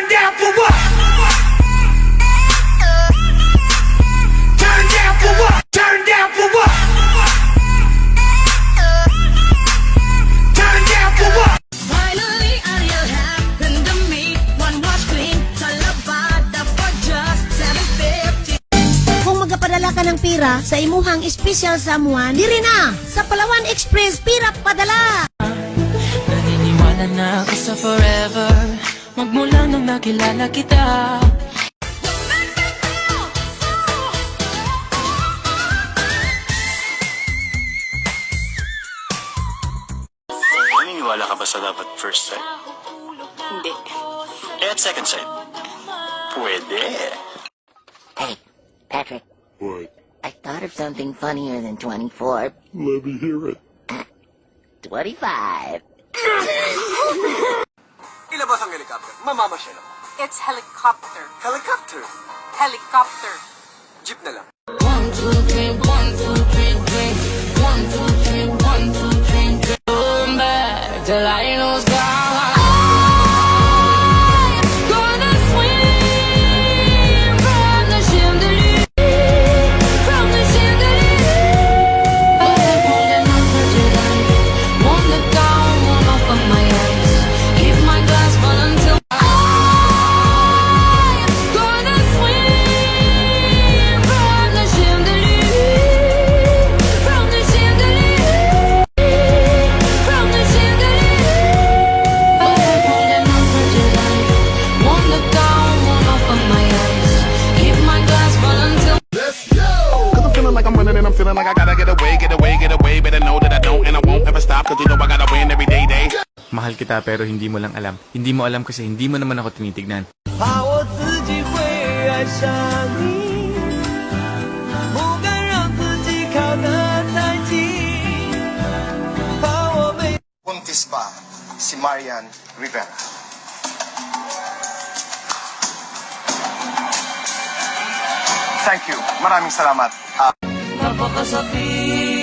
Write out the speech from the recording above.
down for what? Turn down for what? Turn down for what? Turn down for what? Finally, all you happened to me. One wash clean, sa labada for just $7.50. Kung magapadala ka ng pira sa imuhang special someone, diri na sa Palawan Express Pira Padala. Naniniwala na ako sa forever, magmula nung nakilala kita. Naniniwala ka ba sa dapat first sight? Hindi. Eh, at second sight? Pwede. Hey, Patrick. What? I thought of something funnier than 24. Let me hear it. 25. Ilabas ang helicopter. Mamamasyal ako. It's helicopter. Helicopter. Helicopter. Jeep na lang. 1, 2, 3, 1, 2, 3, drink. 1, 2, 3, 1, 2, 3, drink. Going back till I lose God. Gonna swim from the chandelier, from the chandelier. But I'm holding on for too long. Won't let go, won't open my eyes. Keep my glass full until Gonna swim from the chandelier, from the chandelier, from the chandelier. But I'm holding on for too long. Won't let go, won't open my eyes. Keep my glass full until Cause I'm feeling like I'm running and I'm feeling like I gotta get away, get away, get away. Better know that I don't and I won't ever stop. Cause you know I gotta win every day. Mahal kita pero hindi mo lang alam. Hindi mo alam kasi hindi mo naman ako tinitignan. Buntis pa si Marian Rivera. Thank you. Maraming salamat. napakasakit.